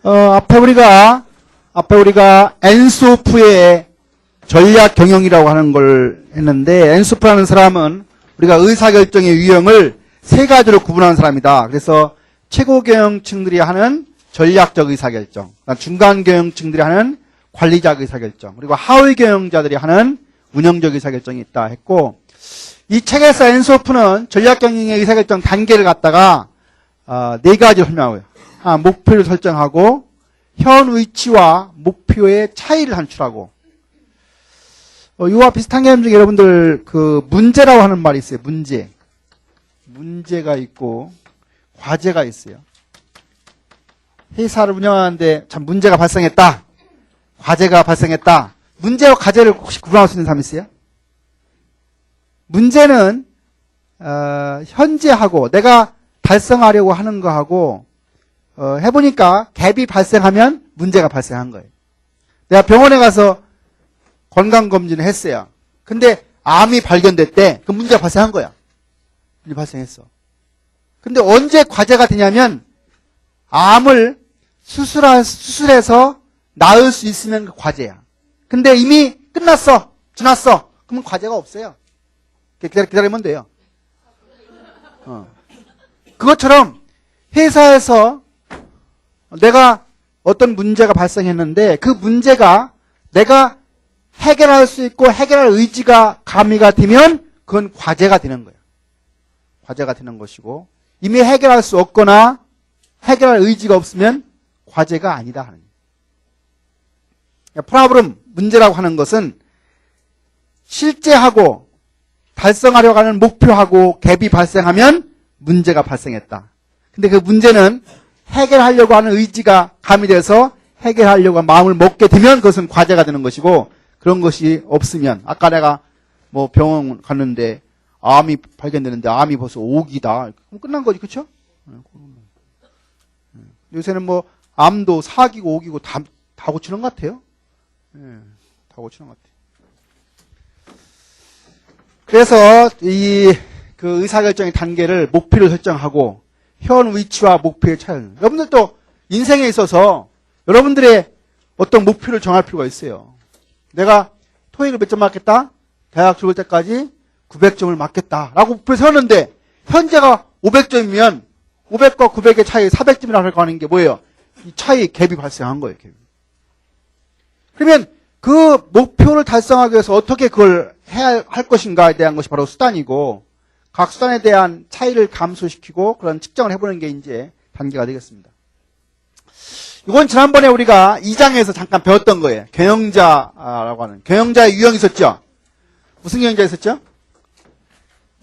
앞에 우리가 엔소프의 전략 경영이라고 하는 걸 했는데, 엔소프라는 사람은 우리가 의사결정의 유형을 세 가지로 구분하는 사람이다. 그래서 최고 경영층들이 하는 전략적 의사결정, 중간 경영층들이 하는 관리적 의사결정, 그리고 하위 경영자들이 하는 운영적 의사결정이 있다 했고, 이 책에서 엔소프는 전략 경영의 의사결정 단계를 갖다가 네 가지를 설명하고요. 목표를 설정하고, 현 위치와 목표의 차이를 산출하고, 이와 비슷한 개념 중에 여러분들 문제라고 하는 말이 있어요. 문제가 있고 과제가 있어요. 회사를 운영하는데 참 문제가 발생했다, 과제가 발생했다. 문제와 과제를 혹시 구분할 수 있는 사람 있어요? 문제는 현재하고 내가 달성하려고 하는 거하고 해보니까 갭이 발생하면 문제가 발생한 거예요. 내가 병원에 가서 건강검진을 했어요. 근데 암이 발견됐대. 그 문제가 발생한 거야. 문제 발생했어. 근데 언제 과제가 되냐면 암을 수술해서 나을 수 있으면 그 과제야. 근데 이미 끝났어. 지났어. 그러면 과제가 없어요. 기다리면 돼요. 그것처럼 회사에서 내가 어떤 문제가 발생했는데 그 문제가 내가 해결할 수 있고 해결할 의지가 가미가 되면 그건 과제가 되는 거예요. 과제가 되는 것이고, 이미 해결할 수 없거나 해결할 의지가 없으면 과제가 아니다 하는 거예요. 프로블럼, 문제라고 하는 것은 실제하고 달성하려고 하는 목표하고 갭이 발생하면 문제가 발생했다. 근데 그 문제는 해결하려고 하는 의지가 가미돼서 해결하려고 마음을 먹게 되면 그것은 과제가 되는 것이고, 그런 것이 없으면, 아까 내가 병원 갔는데 암이 발견되는데 암이 벌써 5기다. 그럼 끝난 거지, 그쵸? 요새는 암도 4기고 5기고 다 고치는 것 같아요. 다 고치는 것 같아요. 그래서 그 의사결정의 단계를 목표를 설정하고 현 위치와 목표의 차이. 여러분들도 인생에 있어서 여러분들의 어떤 목표를 정할 필요가 있어요. 내가 토익을 몇 점 맞겠다? 대학 졸업 때까지 900점을 맞겠다라고 목표를 세웠는데 현재가 500점이면 500과 900의 차이 400점이라고 하는 게 뭐예요? 이 차이 갭이 발생한 거예요. 갭이. 그러면 그 목표를 달성하기 위해서 어떻게 그걸 해야 할 것인가에 대한 것이 바로 수단이고, 각 수단에 대한 차이를 감소시키고 그런 측정을 해보는 게 이제 단계가 되겠습니다. 이건 지난번에 우리가 2장에서 잠깐 배웠던 거예요. 경영자라고 하는. 경영자의 유형이 있었죠? 무슨 경영자 있었죠?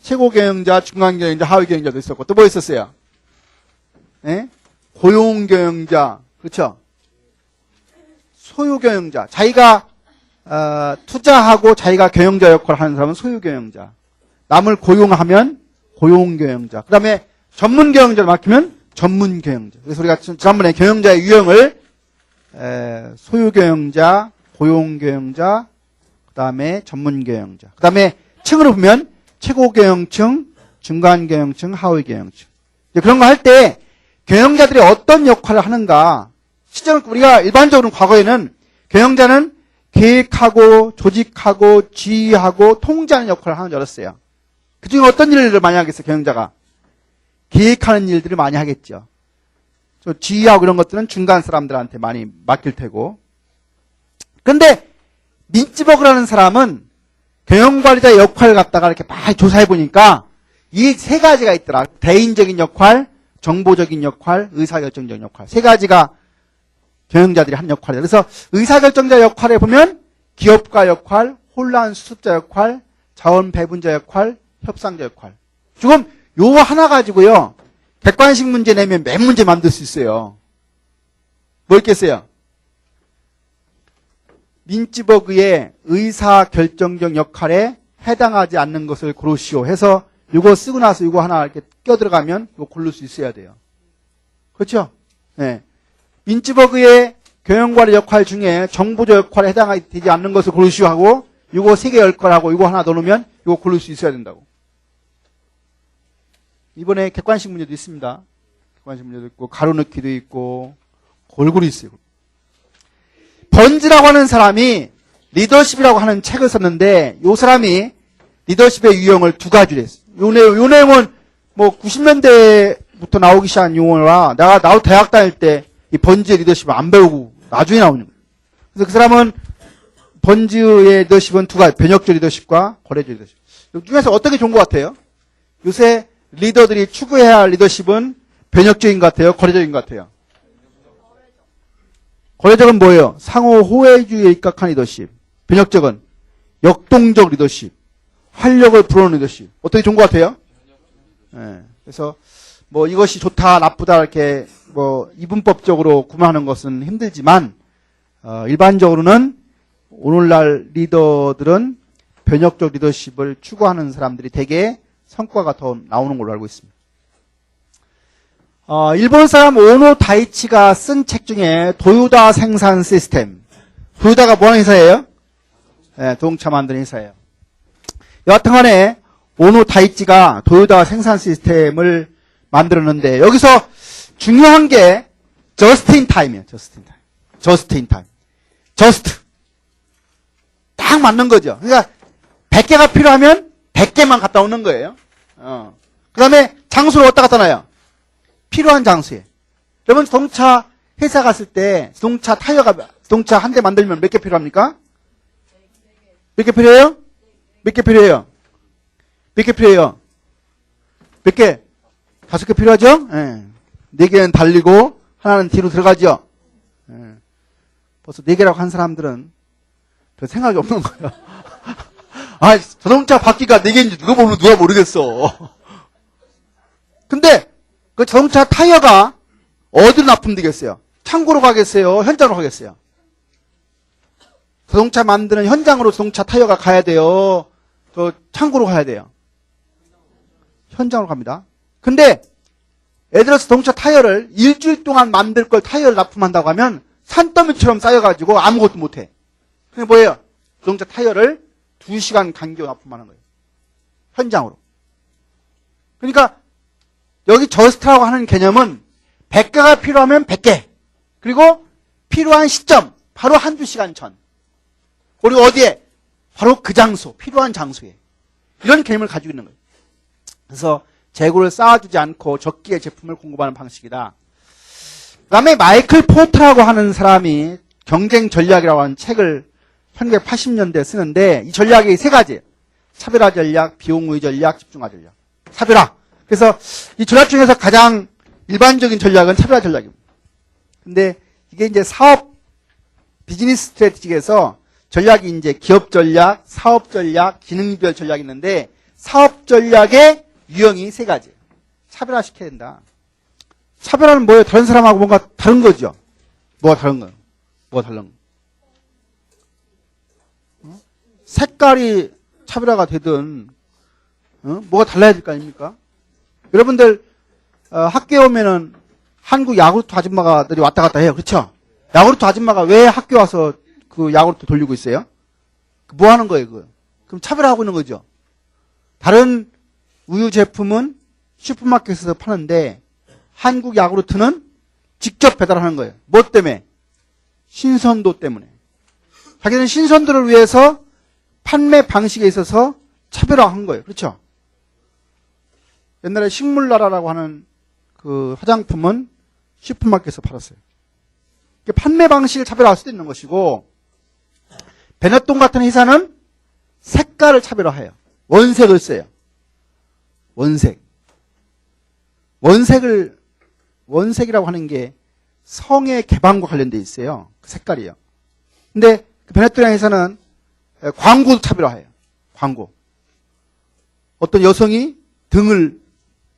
최고 경영자, 중간 경영자, 하위 경영자도 있었고, 또 뭐 있었어요? 네? 고용 경영자, 그렇죠? 소유 경영자. 자기가 투자하고 자기가 경영자 역할을 하는 사람은 소유 경영자. 남을 고용하면 고용 경영자. 그 다음에 전문 경영자를 맡기면 전문 경영자. 그래서 우리가 지난번에 경영자의 유형을 소유 경영자, 고용 경영자, 그 다음에 전문 경영자. 그 다음에 층으로 보면 최고 경영층, 중간 경영층, 하위 경영층. 그런 거 할 때 경영자들이 어떤 역할을 하는가. 실제로 우리가 일반적으로 과거에는 경영자는 계획하고 조직하고 지휘하고 통제하는 역할을 하는 줄 알았어요. 그중에 어떤 일을 많이 하겠어요, 경영자가? 계획하는 일들을 많이 하겠죠. 지휘하고 이런 것들은 중간 사람들한테 많이 맡길 테고. 근데 민츠버그라는 사람은 경영관리자의 역할을 갖다가 이렇게 많이 조사해 보니까 이 세 가지가 있더라. 대인적인 역할, 정보적인 역할, 의사결정적 역할. 세 가지가 경영자들이 하는 역할이에요. 그래서 의사결정자 역할에 보면 기업가 역할, 혼란 수습자 역할, 자원 배분자 역할, 협상자 역할. 지금 요거 하나 가지고요, 객관식 문제 내면 몇 문제 만들 수 있어요. 뭐 있겠어요? 민츠버그의 의사결정적 역할에 해당하지 않는 것을 고르시오 해서 이거 쓰고 나서 이거 하나 이렇게 껴들어가면 이거 고를 수 있어야 돼요. 그렇죠? 네. 민츠버그의 경영관리 역할 중에 정보적 역할에 해당되지 않는 것을 고르시오 하고 이거 3개 역할하고 이거 하나 넣으면 이거 고를 수 있어야 된다고. 이번에 객관식 문제도 있습니다. 객관식 문제도 있고 가로넣기도 있고 골고루 있어요. 번지라고 하는 사람이 리더십이라고 하는 책을 썼는데 이 사람이 리더십의 유형을 두 가지로 했어요. 요 내용은 뭐 90년대부터 나오기 시작한 용어라 나도 대학 다닐 때 이 번지의 리더십을 안 배우고 나중에 나오는 거예요. 그래서 그 사람은 번지의 리더십은 두 가지, 변혁적 리더십과 거래적 리더십. 이 중에서 어떤 게 좋은 것 같아요? 요새 리더들이 추구해야 할 리더십은 변혁적인 것 같아요? 거래적인 것 같아요? 거래적은 뭐예요? 상호 호혜주의에 입각한 리더십. 변혁적은 역동적 리더십. 활력을 불어넣는 리더십. 어떻게 좋은 것 같아요? 네. 그래서 뭐 이것이 좋다, 나쁘다 이렇게 뭐 이분법적으로 구분하는 것은 힘들지만 일반적으로는 오늘날 리더들은 변혁적 리더십을 추구하는 사람들이 대개 성과가 더 나오는 걸로 알고 있습니다. 일본 사람 오노 다이치가 쓴 책 중에 도요다 생산 시스템. 도요다가 뭐하는 회사예요? 네, 자동차 만드는 회사예요. 여하튼간에 오노 다이치가 도요다 생산 시스템을 만들었는데 여기서 중요한 게 just in time이에요. just in time. 딱 맞는 거죠. 그러니까 100개가 필요하면 100개만 갖다 오는 거예요. 그 다음에 장소를 어디다 갖다 놔요? 필요한 장소에. 여러분 자동차 회사 갔을 때 자동차 한 대 만들면 몇 개 필요합니까? 몇 개 필요해요? 몇 개 필요해요? 몇 개 필요해요? 몇 개? 5개 필요하죠? 예. 4개는 달리고 하나는 뒤로 들어가죠. 예. 벌써 4개라고 한 사람들은 별 생각이 없는 거예요. 아, 자동차 바퀴가 4개인지 누가 모르겠어. 근데 그 자동차 타이어가 어디로 납품되겠어요? 창고로 가겠어요? 현장으로 가겠어요? 자동차 만드는 현장으로 자동차 타이어가 가야 돼요? 저 창고로 가야 돼요? 현장으로 갑니다. 근데 예를 들어서 자동차 타이어를 일주일 동안 만들 걸 타이어를 납품한다고 하면 산더미처럼 쌓여가지고 아무것도 못해. 그게 뭐예요? 자동차 타이어를 2시간 간격으로 납품하는 거예요. 현장으로. 그러니까 여기 저스트라고 하는 개념은 100개가 필요하면 100개. 그리고 필요한 시점, 바로 한두 시간 전. 그리고 어디에? 바로 그 장소, 필요한 장소에. 이런 개념을 가지고 있는 거예요. 그래서 재고를 쌓아두지 않고 적기에 제품을 공급하는 방식이다. 그 다음에 마이클 포트라고 하는 사람이 경쟁 전략이라고 하는 책을 1980년대에 쓰는데 이 전략이 3가지. 차별화 전략, 비용의 전략, 집중화 전략. 차별화. 그래서 이 전략 중에서 가장 일반적인 전략은 차별화 전략입니다. 근데 이게 이제 비즈니스 스트래티지에서 전략이 이제 기업 전략, 사업 전략, 기능별 전략이 있는데 사업 전략의 유형이 3가지. 차별화 시켜야 된다. 차별화는 뭐예요? 다른 사람하고 뭔가 다른 거죠. 뭐가 다른 거예요? 뭐가 다른 거? 색깔이 차별화가 되든 뭐가 달라야 될 거 아닙니까? 여러분들 학교에 오면은 한국 야구르트 아줌마들이 왔다 갔다 해요. 그렇죠? 야구르트 아줌마가 왜 학교 와서 그 야구르트 돌리고 있어요? 뭐 하는 거예요, 그거? 그럼 차별화하고 있는 거죠. 다른 우유 제품은 슈퍼마켓에서 파는데 한국 야구르트는 직접 배달하는 거예요. 뭐 때문에? 신선도 때문에. 자기는 신선도를 위해서 판매 방식에 있어서 차별화한 거예요. 그렇죠? 옛날에 식물나라라고 하는 그 화장품은 슈퍼마켓에서 팔았어요. 판매 방식을 차별화할 수도 있는 것이고 베네통 같은 회사는 색깔을 차별화해요. 원색을 써요. 원색이라고 하는 게 성의 개방과 관련돼 있어요. 그 색깔이요. 근데 베네통 회사는 광고도 차별화해요. 광고. 어떤 여성이 등을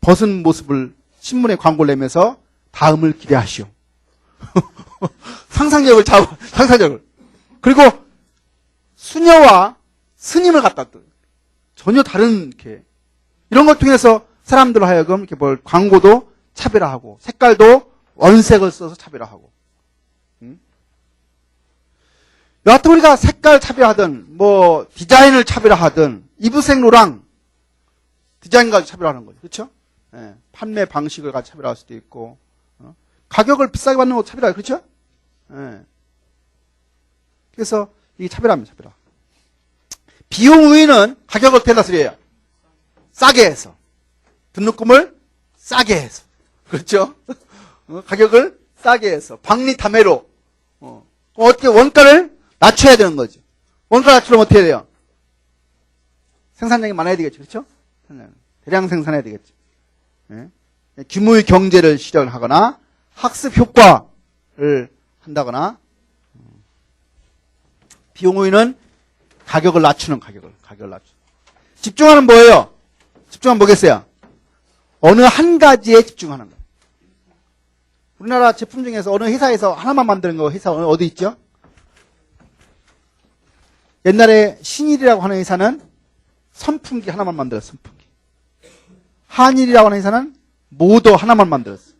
벗은 모습을 신문에 광고를 내면서 다음을 기대하시오. 상상력을. 그리고 수녀와 스님을 갖다 또 전혀 다른 이렇게 이런 걸 통해서 사람들로 하여금 이렇게 광고도 차별화하고 색깔도 원색을 써서 차별화하고. 여하튼 우리가 색깔 차별하든 뭐 디자인을 차별화하든 이브생로랑 디자인 가지고 차별화하는 거죠. 그렇죠? 예, 판매 방식을 가지고 차별화할 수도 있고 가격을 비싸게 받는 거 차별화, 그렇죠? 예. 그래서 이게 차별화입니다, 차별화. 비용 우위는 가격을 대다수해요. 싸게 해서. 등록금을 싸게 해서. 그렇죠? 가격을 싸게 해서. 박리담회로. 어떻게 원가를 낮춰야 되는 거죠. 원가 낮추려면 어떻게 해야 돼요? 생산량이 많아야 되겠죠. 그렇죠? 대량 생산해야 되겠죠. 예? 규모의 경제를 실현하거나 학습 효과를 한다거나 비용 우위는 가격을 낮추는 가격을 낮추는. 집중하는 뭐예요? 집중하면 뭐겠어요? 어느 한 가지에 집중하는 거예요. 우리나라 제품 중에서 어느 회사에서 하나만 만드는 거 회사 어디 있죠? 옛날에 신일이라고 하는 회사는 선풍기 하나만 만들었어. 선풍기. 한일이라고 하는 회사는 모더 하나만 만들었어.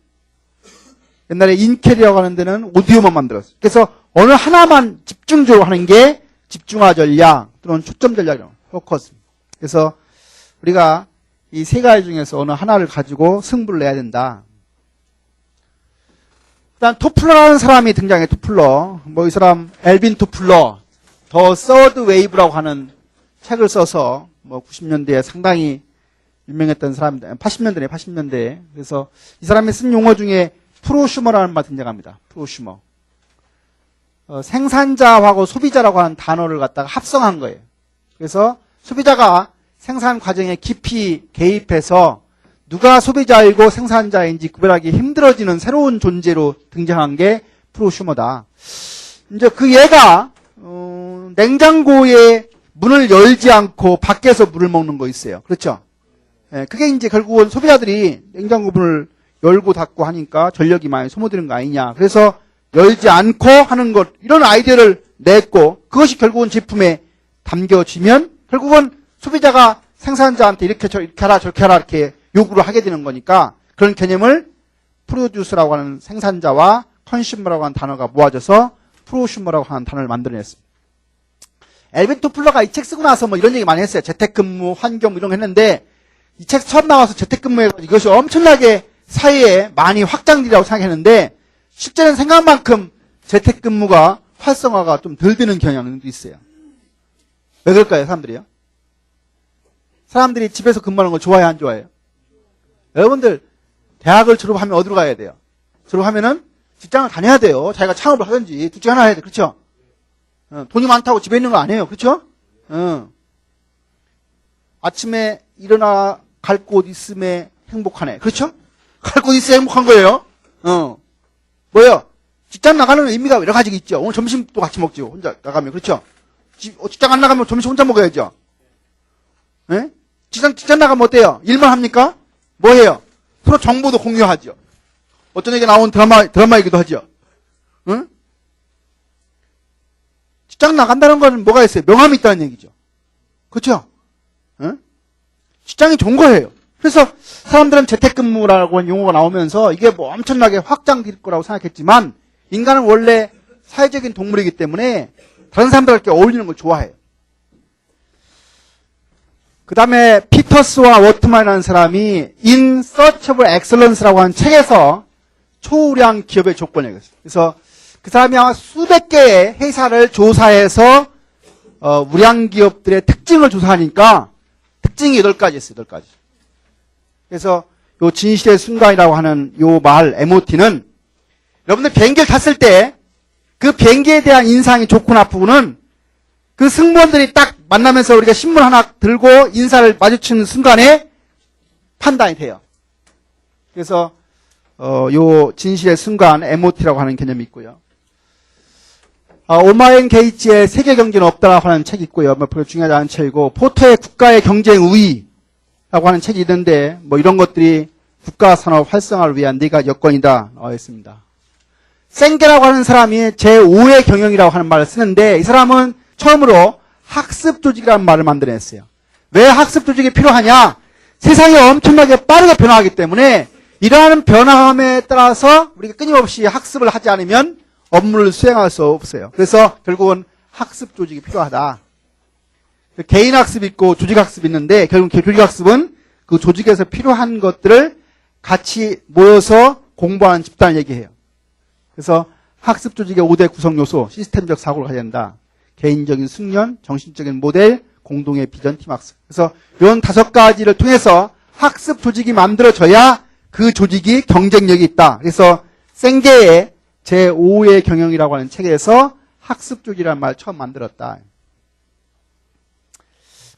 옛날에 인켈이라고 하는 데는 오디오만 만들었어. 그래서 어느 하나만 집중적으로 하는 게 집중화 전략 또는 초점 전략이라고 포커스. 그래서 우리가 이 세 가지 중에서 어느 하나를 가지고 승부를 내야 된다. 일단 토플러라는 사람이 등장해. 토플러. 뭐 이 사람 엘빈 토플러 더 서드 웨이브라고 하는 책을 써서 뭐 90년대에 상당히 유명했던 사람입니다. 80년대에. 그래서 이 사람이 쓴 용어 중에 프로슈머라는 말 등장합니다. 프로슈머. 생산자하고 소비자라고 하는 단어를 갖다가 합성한 거예요. 그래서 소비자가 생산 과정에 깊이 개입해서 누가 소비자이고 생산자인지 구별하기 힘들어지는 새로운 존재로 등장한 게 프로슈머다. 이제 그 얘가 냉장고에 문을 열지 않고 밖에서 물을 먹는 거 있어요. 그렇죠? 예, 그게 이제 결국은 소비자들이 냉장고 문을 열고 닫고 하니까 전력이 많이 소모되는 거 아니냐. 그래서 열지 않고 하는 것, 이런 아이디어를 냈고, 그것이 결국은 제품에 담겨지면 결국은 소비자가 생산자한테 이렇게 하라 저렇게 하라 이렇게 요구를 하게 되는 거니까 그런 개념을 프로듀스라고 하는 생산자와 컨슈머라고 하는 단어가 모아져서 프로슈머라고 하는 단어를 만들어냈습니다. 엘빈 토플러가 이 책 쓰고 나서 뭐 이런 얘기 많이 했어요. 재택근무, 환경 뭐 이런 거 했는데 이 책 처음 나와서 재택근무해가지고 이것이 엄청나게 사회에 많이 확장되리라고 생각했는데 실제는 생각만큼 재택근무가 활성화가 좀 덜 되는 경향도 있어요. 왜 그럴까요, 사람들이요? 사람들이 집에서 근무하는 걸 좋아해요, 안 좋아해요? 여러분들 대학을 졸업하면 어디로 가야 돼요? 졸업하면은 직장을 다녀야 돼요. 자기가 창업을 하든지 둘 중에 하나 해야 돼. 그렇죠? 돈이 많다고 집에 있는 거 아니에요. 그렇죠? 아침에 일어나 갈 곳 있음에 행복하네. 그렇죠? 갈 곳 있어야 행복한 거예요. 뭐예요? 직장 나가는 의미가 여러 가지가 있죠. 오늘 점심도 같이 먹죠. 혼자 나가면. 그렇죠? 직장 안 나가면 점심 혼자 먹어야죠. 네? 직장 나가면 어때요? 일만 합니까? 뭐 해요? 서로 정보도 공유하죠. 어떤 얘기가 나온 드라마이기도 하죠. 응? 직장 나간다는 건 뭐가 있어요? 명함이 있다는 얘기죠. 그렇죠? 응? 직장이 좋은 거예요. 그래서 사람들은 재택근무라고 하는 용어가 나오면서 이게 뭐 엄청나게 확장될 거라고 생각했지만 인간은 원래 사회적인 동물이기 때문에 다른 사람들과 이렇게 어울리는 걸 좋아해요. 그 다음에 피터스와 워트만이라는 사람이 In Search of Excellence라고 하는 책에서 초우량 기업의 조건을 얘기했어요. 그래서 그 사람이 아마 수백 개의 회사를 조사해서 우량 기업들의 특징을 조사하니까 특징이 8가지 있어요. 8가지. 그래서 요 진실의 순간이라고 하는 요 말 MOT는 여러분들 비행기를 탔을 때 그 비행기에 대한 인상이 좋고 나쁘고는 그 승무원들이 딱 만나면서 우리가 신문 하나 들고 인사를 마주치는 순간에 판단이 돼요. 그래서 요 진실의 순간 MOT라고 하는 개념이 있고요. 오마엔 게이츠의 세계 경제는 없다라고 하는 책이 있고요. 뭐 별로 중요하지 않은 책이고 포터의 국가의 경쟁 우위라고 하는 책이 있는데 뭐 이런 것들이 국가 산업 활성화를 위한 4가지 여건이다 나와 있습니다. 생게라고 하는 사람이 제5의 경영이라고 하는 말을 쓰는데 이 사람은 처음으로 학습 조직이라는 말을 만들어냈어요. 왜 학습 조직이 필요하냐? 세상이 엄청나게 빠르게 변화하기 때문에 이러한 변화함에 따라서 우리가 끊임없이 학습을 하지 않으면 업무를 수행할 수 없어요. 그래서 결국은 학습 조직이 필요하다. 개인 학습이 있고 조직 학습이 있는데 결국 조직 학습은 그 조직에서 필요한 것들을 같이 모여서 공부하는 집단을 얘기해요. 그래서 학습 조직의 5대 구성 요소, 시스템적 사고를 가져야 된다. 개인적인 숙련, 정신적인 모델, 공동의 비전, 팀학습. 그래서 이런 5가지를 통해서 학습 조직이 만들어져야 그 조직이 경쟁력이 있다. 그래서 생계의 제5의 경영이라고 하는 책에서 학습 조직이라는 말을 처음 만들었다.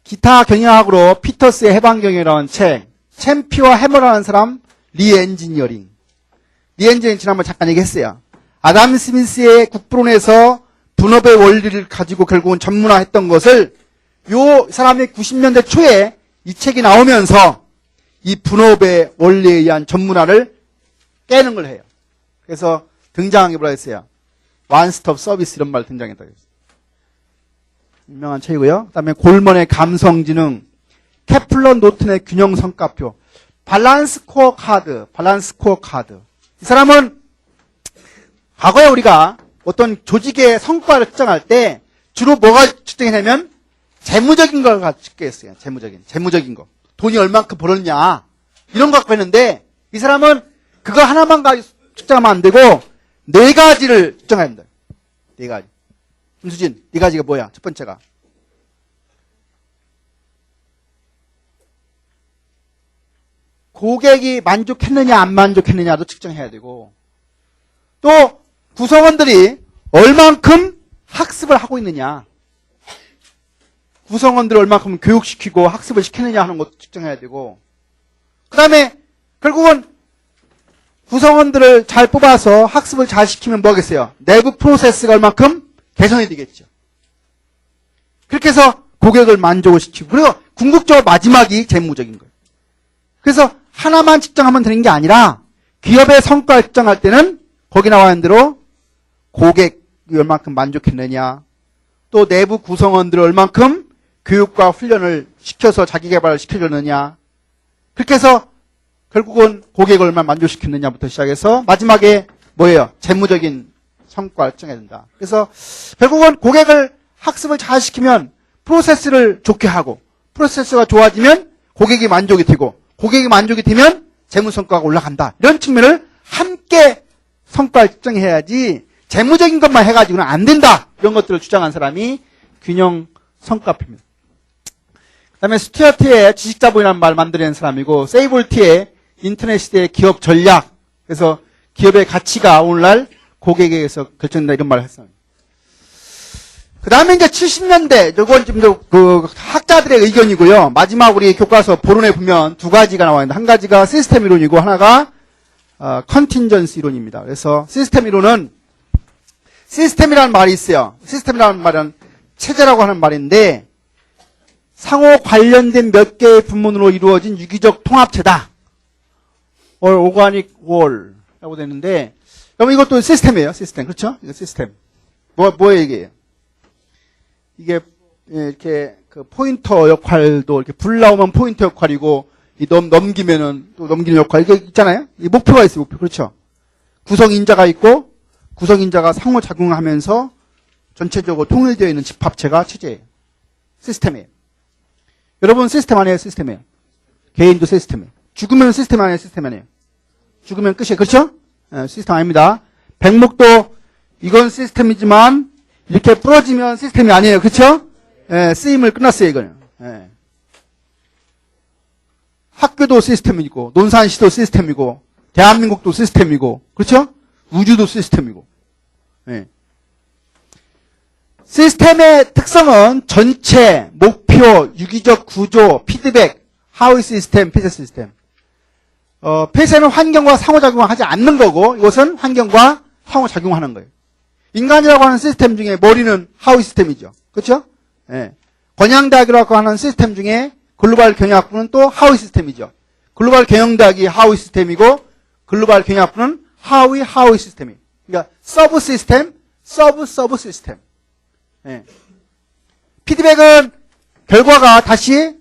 기타 경영학으로 피터스의 해방경영이라는 책, 챔피와 해머라는 사람, 리엔지니어링. 리엔지니어링 지난번에 잠깐 얘기했어요. 아담 스미스의 국부론에서 분업의 원리를 가지고 결국은 전문화했던 것을 요 사람이 90년대 초에 이 책이 나오면서 이 분업의 원리에 의한 전문화를 깨는 걸 해요. 그래서 등장한 게 뭐라 했어요? 원스톱 서비스 이런 말 등장했다고 했어요. 유명한 책이고요. 그 다음에 골먼의 감성지능, 케플러 노튼의 균형 성과표, 밸런스 코어 카드. 이 사람은 과거에 우리가 어떤 조직의 성과를 측정할 때 주로 뭐가 측정했냐면 재무적인 걸 측정했어요. 재무적인 거. 돈이 얼만큼 벌었냐. 이런 거 갖고 했는데 이 사람은 그거 하나만 가지고 측정하면 안 되고 4가지를 측정해야 된다. 4가지. 김수진, 4가지가 뭐야? 첫 번째가. 고객이 만족했느냐 안 만족했느냐도 측정해야 되고 또 구성원들이 얼만큼 학습을 하고 있느냐, 구성원들을 얼만큼 교육시키고 학습을 시켰느냐 하는 것도 측정해야 되고, 그 다음에 결국은 구성원들을 잘 뽑아서 학습을 잘 시키면 뭐겠어요? 내부 프로세스가 얼만큼 개선이 되겠죠. 그렇게 해서 고객을 만족을 시키고, 그리고 궁극적으로 마지막이 재무적인 거예요. 그래서 하나만 측정하면 되는 게 아니라 기업의 성과를 측정할 때는 거기 나와 있는 대로 고객이 얼만큼 만족했느냐, 또 내부 구성원들을 얼만큼 교육과 훈련을 시켜서 자기 개발을 시켜줬느냐, 그렇게 해서 결국은 고객을 얼마나 만족시켰느냐부터 시작해서 마지막에 뭐예요? 재무적인 성과를 측정해야 된다. 그래서 결국은 고객을 학습을 잘 시키면 프로세스를 좋게 하고, 프로세스가 좋아지면 고객이 만족이 되고, 고객이 만족이 되면 재무 성과가 올라간다. 이런 측면을 함께 성과를 측정해야지 재무적인 것만 해가지고는 안 된다. 이런 것들을 주장한 사람이 균형 성과표입니다. 그 다음에 스튜어트의 지식자본이라는 말 만들어낸 사람이고, 세이볼트의 인터넷 시대의 기업 전략, 그래서 기업의 가치가 오늘날 고객에 의해서 결정된다 이런 말을 했어요. 그 다음에 이제 70년대, 이건 좀 그 학자들의 의견이고요. 마지막 우리 교과서 보론에 보면 2가지가 나와 있는데, 한 가지가 시스템 이론이고 하나가 컨틴전스 이론입니다. 그래서 시스템 이론은, 시스템이라는 말이 있어요. 시스템이라는 말은 체제라고 하는 말인데, 상호 관련된 몇 개의 부문으로 이루어진 유기적 통합체다. 오가닉 월이라고 되는데, 그럼 이것도 시스템이에요. 시스템. 그렇죠? 이거 시스템. 뭐예요, 이게? 이게, 이렇게, 그 포인터 역할도 이렇게 불 나오면 포인터 역할이고, 넘기면은 또 넘기는 역할. 이게 있잖아요? 이 목표가 있어요, 목표. 그렇죠? 구성인자가 있고, 구성인자가 상호작용하면서 전체적으로 통일되어 있는 집합체가 체제예요. 시스템이에요. 여러분 시스템 아니에요? 시스템이에요. 개인도 시스템이에요. 죽으면 시스템 아니에요? 시스템 아니에요? 죽으면 끝이에요. 그렇죠? 시스템 아닙니다. 백목도 이건 시스템이지만 이렇게 부러지면 시스템이 아니에요. 그렇죠? 쓰임을 끝났어요. 이거는. 학교도 시스템이고, 논산시도 시스템이고, 대한민국도 시스템이고, 그렇죠? 우주도 시스템이고. 시스템의 특성은 전체, 목표, 유기적 구조, 피드백, 하위 시스템, 폐쇄 시스템. 폐쇄는 환경과 상호작용을 하지 않는 거고, 이것은 환경과 상호작용하는 거예요. 인간이라고 하는 시스템 중에 머리는 하위 시스템이죠. 그렇죠? 권양대학이라고 하는 시스템 중에 글로벌 경영학부는 또 하위 시스템이죠. 글로벌 경영대학이 하위 시스템이고, 글로벌 경영학부는 하위 시스템이에요. 그러니까 서브 시스템, 서브 시스템. 피드백은 결과가 다시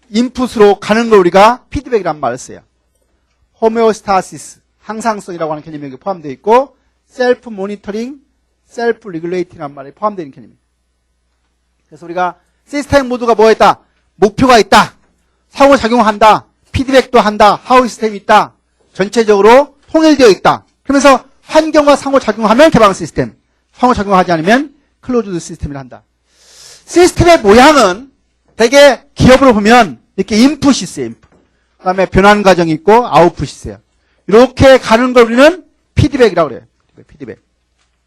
인풋으로 가는 걸 우리가 피드백이라는 말을 써요. 호메오스타시스, 항상성이라고 하는 개념이 여기 포함되어 있고, 셀프 모니터링, 셀프 리귤레이팅이라는 말이 포함되어 있는 개념입니다. 그래서 우리가 시스템 모두가 뭐가 있다? 목표가 있다. 상호작용한다. 피드백도 한다. 하위 시스템이 있다. 전체적으로 통일되어 있다. 그러면서 환경과 상호작용하면 개방 시스템, 상호작용하지 않으면 클로즈드 시스템을 한다. 시스템의 모양은 되게 기업으로 보면 이렇게 인풋이 있어요. 인풋. 그 다음에 변환 과정이 있고 아웃풋이 있어요. 이렇게 가는 걸 우리는 피드백이라고 그래요. 피드백.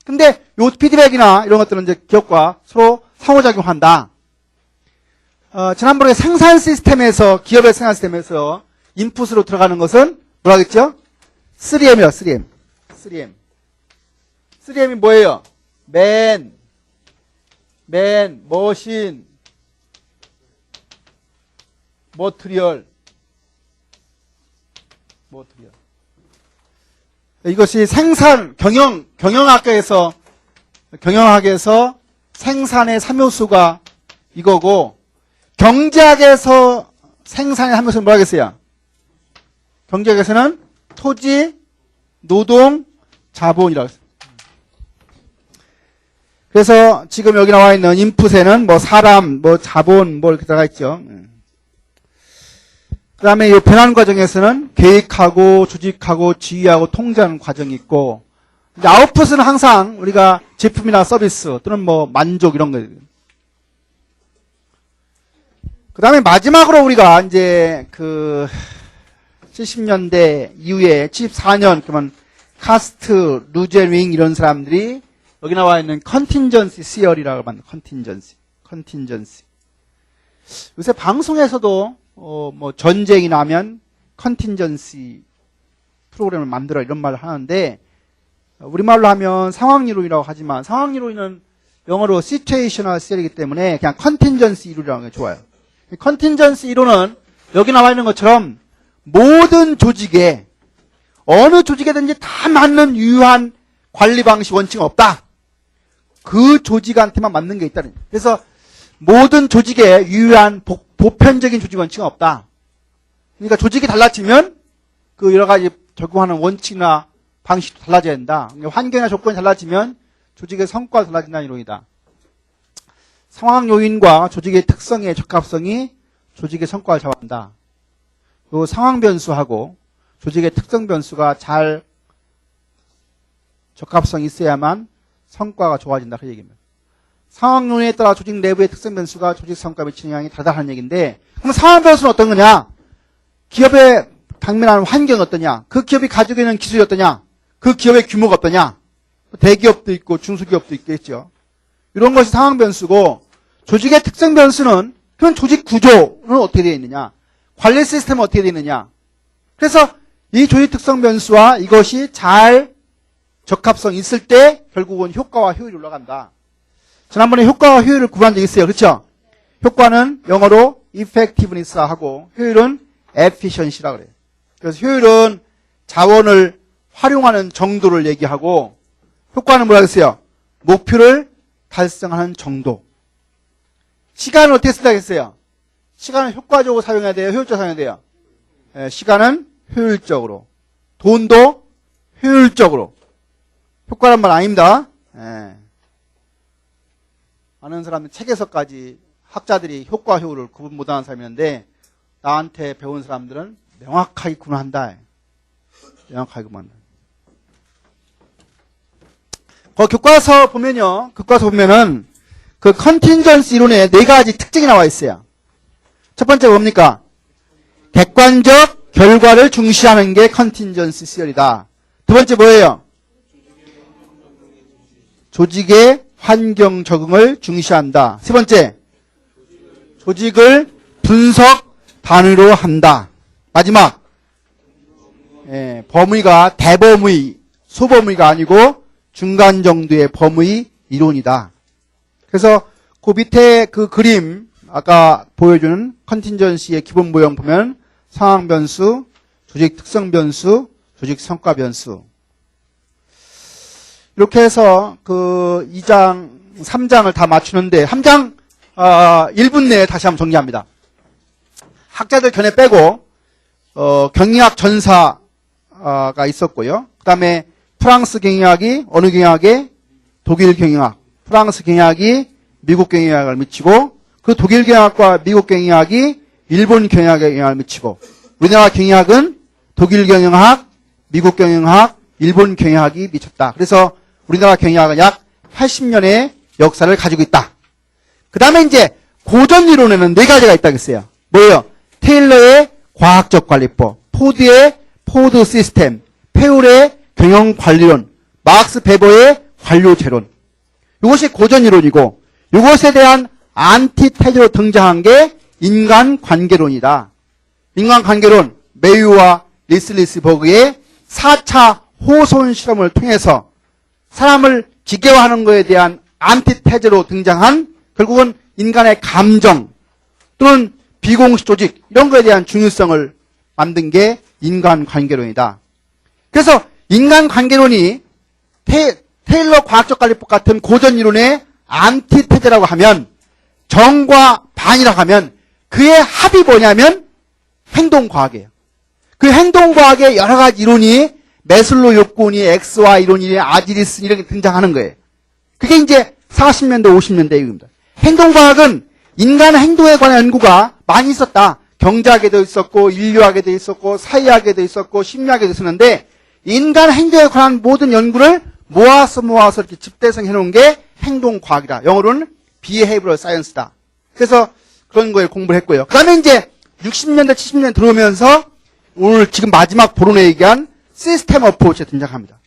근데 요 피드백이나 이런 것들은 이제 기업과 서로 상호작용한다. 지난번에 생산 시스템에서, 기업의 생산 시스템에서 인풋으로 들어가는 것은 뭐라고 했죠? 3M이요, 3M. 3M. 3M이 뭐예요? 맨, 머신, 머트리얼. 이것이 생산, 경영학에서 생산의 3요소가 이거고, 경제학에서 생산의 3요소는 뭐라고 했어요? 경제학에서는 토지, 노동, 자본이라고 했어요. 그래서 지금 여기 나와 있는 인풋에는 뭐 사람, 뭐 자본, 뭐 이렇게 들어가 있죠. 그 다음에 이 변환 과정에서는 계획하고, 조직하고, 지휘하고, 통제하는 과정이 있고, 이제 아웃풋은 항상 우리가 제품이나 서비스 또는 뭐 만족 이런 거. 그 다음에 마지막으로 우리가 이제 그 70년대 이후에 74년 그러면 카스트, 루제링 이런 사람들이 여기 나와 있는 컨틴전시 시어리라고 합니다. 컨틴전시. 요새 방송에서도 뭐 전쟁이 나면 컨틴전시 프로그램을 만들어 이런 말을 하는데 우리말로 하면 상황이론이라고 하지만 상황이론은 영어로 situational theory이기 때문에 그냥 컨틴전시 이론이라고 하는 게 좋아요. 컨틴전시 이론은 여기 나와 있는 것처럼 모든 조직에 어느 조직에든지 다 맞는 유효한 관리 방식 원칙은 없다. 그 조직한테만 맞는 게 있다는. 그래서 모든 조직에 유효한 보편적인 조직 원칙은 없다. 그러니까 조직이 달라지면 그 여러 가지 적용하는 원칙이나 방식도 달라져야 된다. 환경이나 조건이 달라지면 조직의 성과가 달라진다는 이론이다. 상황 요인과 조직의 특성의 적합성이 조직의 성과를 좌우한다. 그 상황 변수하고 조직의 특성 변수가 잘 적합성이 있어야만 성과가 좋아진다. 그 얘기입니다. 상황 요인에 따라 조직 내부의 특성 변수가 조직 성과에 미치는 영향이 다르다는 얘기인데 그럼 상황 변수는 어떤 거냐? 기업에 당면하는 환경이 어떠냐? 그 기업이 가지고 있는 기술이 어떠냐? 그 기업의 규모가 어떠냐? 대기업도 있고 중소기업도 있겠죠. 이런 것이 상황 변수고 조직의 특성 변수는 그럼 조직 구조는 어떻게 되어 있느냐? 관리 시스템은 어떻게 되어 있느냐? 그래서 이 조직 특성 변수와 이것이 잘 적합성이 있을 때 결국은 효과와 효율이 올라간다. 지난번에 효과와 효율을 구분한 적이 있어요. 그렇죠? 효과는 영어로 effectiveness하고 효율은 efficiency라고 그래요. 그래서 효율은 자원을 활용하는 정도를 얘기하고 효과는 뭐라고 했어요? 목표를 달성하는 정도. 시간을 어떻게 쓴다고 했어요? 시간을 효과적으로 사용해야 돼요? 효율적으로 사용해야 돼요? 시간은 효율적으로. 돈도 효율적으로. 효과란 말 아닙니다. 많은 사람들 책에서까지 학자들이 효과 효율을 구분 못하는 사람이었는데 나한테 배운 사람들은 명확하게 구분한다. 명확하게 구분한다. 교과서 보면요. 교과서 보면은 그 컨틴전시 이론에 4가지 특징이 나와 있어요. 첫 번째 뭡니까? 객관적 결과를 중시하는 게 컨틴전시 시어리다. 두 번째 뭐예요? 조직의 환경 적응을 중시한다. 세 번째, 조직을 분석 단위로 한다. 마지막, 범위가 대범위, 소범위가 아니고 중간 정도의 범위 이론이다. 그래서 그 밑에 그 그림, 아까 보여주는 컨틴전시의 기본 모형 보면 상황 변수, 조직 특성 변수, 조직 성과 변수. 이렇게 해서 그 2장, 3장을 다 맞추는데 3장 1분 내에 다시 한번 정리합니다. 학자들 견해 빼고 경영학 전사가 있었고요. 그 다음에 프랑스 경영학이 어느 경영학에? 독일 경영학. 프랑스 경영학이 미국 경영학을 미치고 그 독일 경영학과 미국 경영학이 일본 경영학에 영향을 미치고 우리나라 경영학은 독일 경영학, 미국 경영학, 일본 경영학이 미쳤다. 그래서 우리나라 경영학은 약 80년의 역사를 가지고 있다. 그 다음에 이제 고전 이론에는 4가지가 있다고 했어요. 뭐예요? 테일러의 과학적 관리법, 포드의 포드 시스템, 페울의 경영 관리론, 막스 베버의 관료제론. 이것이 고전 이론이고, 이것에 대한 안티테제로 등장한 게 인간관계론이다. 인간관계론, 메이유와 리슬리스버그의 4차 호손 실험을 통해서 사람을 기계화하는 것에 대한 안티테제로 등장한 결국은 인간의 감정 또는 비공식 조직 이런 것에 대한 중요성을 만든 게 인간관계론이다. 그래서 인간관계론이 테일러 과학적 관리법 같은 고전 이론의 안티테제라고 하면 정과 반이라고 하면 그의 합이 뭐냐면 행동과학이에요. 그 행동과학의 여러 가지 이론이 메슬로 욕구니 엑스와 이론이니 아지리스 이렇게 등장하는 거예요. 그게 이제 40년대 50년대 얘기입니다. 행동과학은 인간 행동에 관한 연구가 많이 있었다. 경제학에도 있었고 인류학에도 있었고 사회학에도 있었고 심리학에도 있었는데 인간 행동에 관한 모든 연구를 모아서 이렇게 집대성 해놓은 게 행동과학이다. 영어로는 behavioral science다. 그래서 그런 거에 공부를 했고요. 그 다음에 이제 60년대 70년대 들어오면서 오늘 지금 마지막 토론에 얘기한 시스템 어프로치가 등장합니다.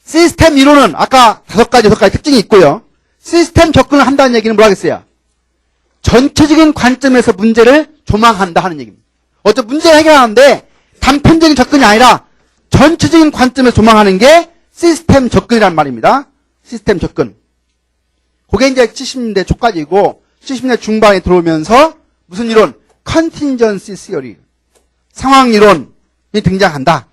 시스템 이론은 아까 5가지 특징이 있고요. 시스템 접근을 한다는 얘기는 뭐라 했어요? 전체적인 관점에서 문제를 조망한다 하는 얘기입니다. 어떤 문제를 해결하는데 단편적인 접근이 아니라 전체적인 관점에서 조망하는 게 시스템 접근이란 말입니다. 시스템 접근. 그게 이제 70년대 초까지고 70년대 중반에 들어오면서 무슨 이론? 컨틴전시 시어리. 상황 이론이 등장한다.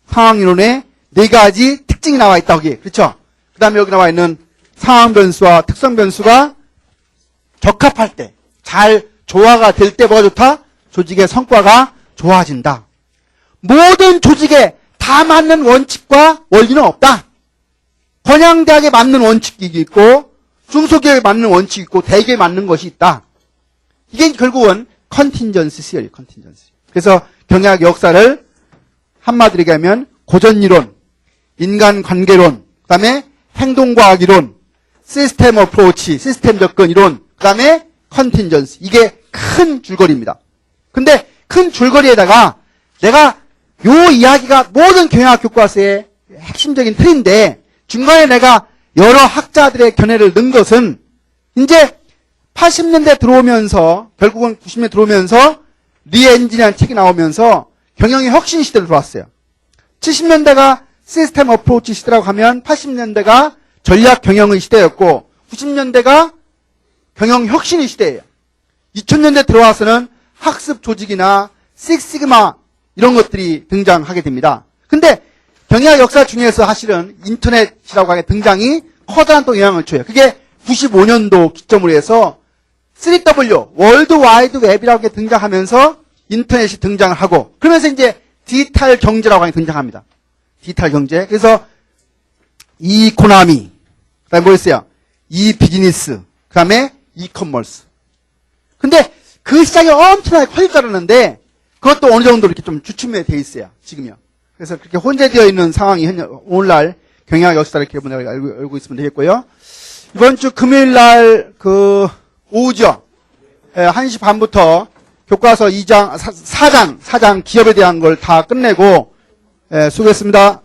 상황 이론에 4가지 특징이 나와 있다. 거기. 그렇죠? 그 다음에 여기 나와 있는 상황 변수와 특성 변수가 적합할 때, 잘 조화가 될 때 뭐가 좋다? 조직의 성과가 좋아진다. 모든 조직에 다 맞는 원칙과 원리는 없다. 건양대학에 맞는 원칙이 있고 중소기업에 맞는 원칙이 있고 대기업에 맞는 것이 있다. 이게 결국은 컨틴전시 시어리, 컨틴전시. 그래서 경영학 역사를 한마디로 얘기하면 고전이론, 인간관계론, 그 다음에 행동과학 이론, 시스템 어프로치, 시스템 접근 이론, 그 다음에 컨틴전시. 이게 큰 줄거리입니다. 근데 큰 줄거리에다가 내가 요 이야기가 모든 경영학 교과서의 핵심적인 틀인데 중간에 내가 여러 학자들의 견해를 넣은 것은 이제 80년대 들어오면서 결국은 90년대 들어오면서 리엔진이라는 책이 나오면서 경영의 혁신 시대로 들어왔어요. 70년대가 시스템 어프로치 시대라고 하면 80년대가 전략 경영의 시대였고 90년대가 경영 혁신의 시대예요. 2000년대 들어와서는 학습 조직이나 식시그마 이런 것들이 등장하게 됩니다. 근데 경영학 역사 중에서 사실은 인터넷이라고 하는 등장이 커다란 또 영향을 줘요. 그게 95년도 기점으로 해서 3W, 월드 와이드 웹이라고 게 등장하면서 인터넷이 등장을 하고 그러면서 이제 디지털 경제라고 하는 게 등장합니다. 디지털 경제. 그래서 이코노미, 그 다음에 뭐였어요? 이비즈니스, 그 다음에 이커머스. 근데 그 시장이 엄청나게 커질 줄 알았는데 그것도 어느 정도 이렇게 좀 주춤해 돼 있어요. 지금요. 그래서 그렇게 혼재되어 있는 상황이 오늘날 경영학 역사를 이렇게 여러분들 알고 있으면 되겠고요. 이번 주 금요일 날 오후죠. 1시 반부터 교과서 4장 기업에 대한 걸 다 끝내고 수고했습니다.